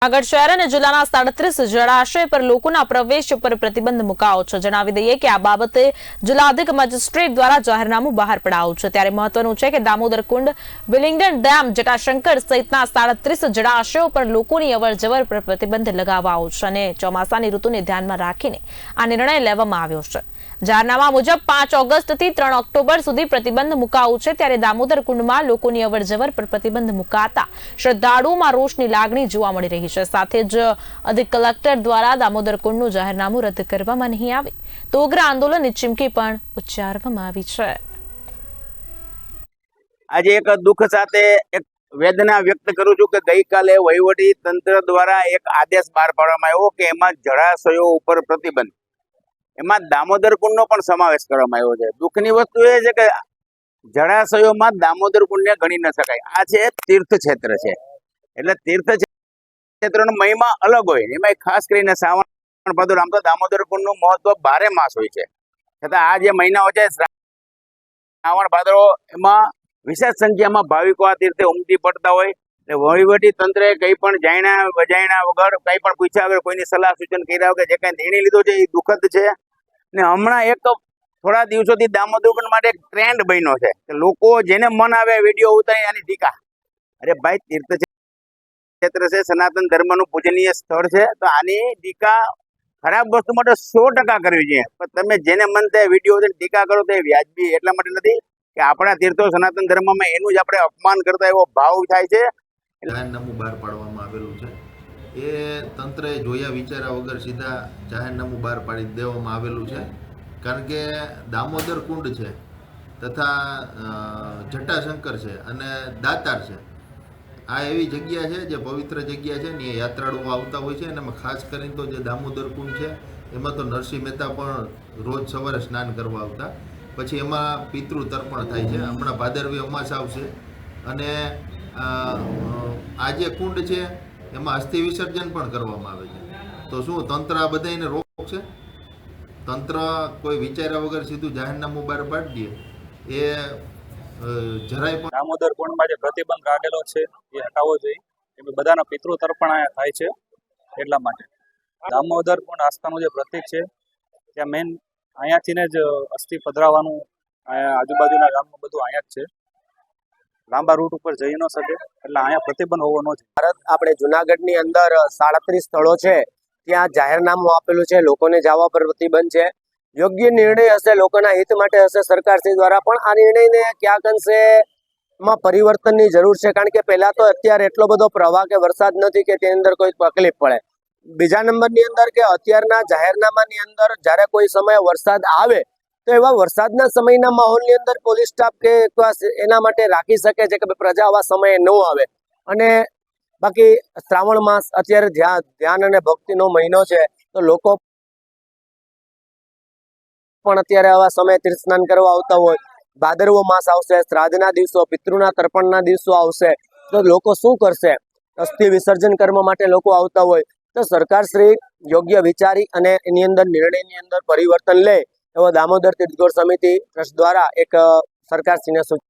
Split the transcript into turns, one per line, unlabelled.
જૂનાગઢ શહેર અને જિલ્લાના 37 જળાશય પર લોકોના પ્રવેશ પર પ્રતિબંધ મુકાયો છે। જણાવી દઈએ કે આ બાબતે જિલ્લા અધિક મેજિસ્ટ્રેટ દ્વારા જાહેરનામું બહાર પડાયું છે। ત્યારે મહત્વનું છે કે દામોદર કુંડ, વિલિંગડન ડેમ, જટાશંકર સહિતના 37 જળાશયો પર લોકોની અવરજવર પર પ્રતિબંધ લગાવાયો છે અને ચોમાસાની ઋતુને ધ્યાનમાં રાખીને આ નિર્ણય લેવામાં આવ્યો છે। જાહેરનામા મુજબ 5 ઓગસ્ટથી 3 ઓક્ટોબર સુધી પ્રતિબંધ મુકાયું છે। ત્યારે દામોદર કુંડમાં લોકોની અવરજવર પર પ્રતિબંધ મુકાતા શ્રદ્ધાળુઓમાં રોષની લાગણી જોવા મળી રહી છે। સાથે જ અધિક કલેક્ટર દ્વારા દામોદર કુંડનું જાહેરનામું રદ કરવામાં નહીં આવે તો ઉગ્ર આંદોલનની ચીમકી પણ ઉચ્ચારવામાં આવી છે।
આજે એક દુઃખ સાથે એક વેદના વ્યક્ત કરું છું કે ગઈકાલે વહીવટી તંત્ર દ્વારા એક આદેશ બહાર પાડવામાં આવ્યો કે એમાં જળાશયો ઉપર પ્રતિબંધ, એમાં દામોદર કુંડનો પણ સમાવેશ કરવામાં આવ્યો છે। દુઃખની વસ્તુ એ છે કે જળાશયોમાં દામોદર કુંડને ગણી ન શકાય। આ છે તીર્થ ક્ષેત્ર છે, એટલે તીર્થ ક્ષેત્રનો મહિમા અલગ હોય। એમાં ખાસ કરીને શ્રાવણ ભાદર, આમ તો દામોદર કુંડનું મહત્વ 12 માસ હોય છે, છતાં આ જે મહિનાઓ છે શ્રાવણ ભાદરો, એમાં વિશેષ સંખ્યામાં ભાવિકો આ તીર્થે ઉમટી પડતા હોય। વહીવટી તંત્રે કંઈ પણ જાણ્યા વજાણ્યા વગર, કંઈ પણ પૂછ્યા વગર, કોઈની સલાહ સૂચન કર્યા વગર જે કંઈ નિર્ણય લીધો છે એ દુઃખદ છે। ને હમણાં એક થોડા દિવસોથી દામોદર કુંડ માટે એક ટ્રેન્ડ બન્યો છે કે લોકો જેને મન આવે વિડીયો ઉતારી આની ટીકા। અરે ભાઈ, તીર્થ ક્ષેત્ર છે, સનાતન ધર્મનું પૂજનીય સ્થળ છે, તો આની ટીકા ખરાબ વસ્તુ માટે 100% કરવી જોઈએ। પણ તમે જેને મન થાય વિડીયો ટીકા કરો તો એ વ્યાજબી એટલા માટે નથી કે આપણા તીર્થો સનાતન ધર્મમાં એનું જ આપણે અપમાન કરતા એવો ભાવ થાય છે।
જાહેરનામું બહાર પાડવામાં આવેલું છે, એ તંત્રએ જોયા વિચાર્યા વગર સીધા જાહેરનામું બહાર પાડી દેવામાં આવેલું છે। કારણ કે દામોદર કુંડ છે તથા જટાશંકર છે અને દાતાર છે, આ એવી જગ્યા છે જે પવિત્ર જગ્યા છે ને એ યાત્રાળુઓ આવતા હોય છે। અને એમાં ખાસ કરીને તો જે દામોદર કુંડ છે એમાં તો નરસિંહ મહેતા પણ રોજ સવારે સ્નાન કરવા આવતા, પછી એમાં પિતૃ તર્પણ થાય છે। હમણાં ભાદરવી અમાસ આવશે અને આ જે કુંડ છે એમાં અસ્થિ વિસર્જન પણ કરવામાં આવે છે। તો શું તંત્ર આ બધાને રોકશે? તંત્ર કોઈ વિચાર્યા વગર સીધું જાહેરનામું બહાર પાડી દે એ જરાય પણ
દામોદર કુંડમાં જે પ્રતિબંધ કાઢેલો છે એ હટાવવો જોઈએ, કેમ કે બધાના પિતૃ તર્પણ અહીંયા થાય છે। એટલા માટે દામોદર કુંડ આસ્થાનું જે પ્રતીક છે ત્યાં મેન અહીંયાથી જ અસ્થિ પધરાવવાનું, આજુબાજુના ગામનું બધું અહીંયા જ છે, લાંબા રૂટ ઉપર જઈ ન શકે, એટલે અહીંયા પ્રતિબંધ હોવો ન જોઈએ।
આપણે જુનાગઢની અંદર 37 સ્થળો છે ત્યાં જાહેરનામું આપેલું છે, લોકોને જવા પર પ્રતિબંધ છે। યોગ્ય નિર્ણય હશે, લોકોના હિત માટે હશે સરકારશ્રી દ્વારા, પણ આ નિર્ણયને ક્યાંક અંશે માં પરિવર્તનની જરૂર છે। કારણ કે પહેલા તો અત્યારે એટલો બધો પ્રવાહ કે વરસાદ નથી કે તેની અંદર કોઈ તકલીફ પડે। બીજા નંબરની અંદર કે અત્યારના જાહેરનામાની અંદર જ્યારે કોઈ સમયે વરસાદ આવે તો એવા વરસાદના સમયના માહોલની અંદર પોલીસ સ્ટાફ કે એના માટે રાખી શકે છે કે પ્રજા આવા સમયે ન આવે। અને બાકી શ્રાવણ માસ અત્યારે ધ્યાન અને ભક્તિનો મહિનો છે, તો લોકો પણ અત્યારે આવા સમયે તીર્થ સ્નાન કરવા આવતા હોય। ભાદરવો માસ આવશે, શ્રાદ્ધના દિવસો, પિતૃના તર્પણના દિવસો આવશે, તો લોકો શું કરશે? અસ્થિ વિસર્જન કર્મ માટે લોકો આવતા હોય, તો સરકારશ્રી યોગ્ય વિચારી અને એની અંદર નિર્ણયની અંદર પરિવર્તન લે એવો દામોદર તીર્થગોળ સમિતિ ટ્રસ્ટ દ્વારા એક સરકારશ્રીને સૂચના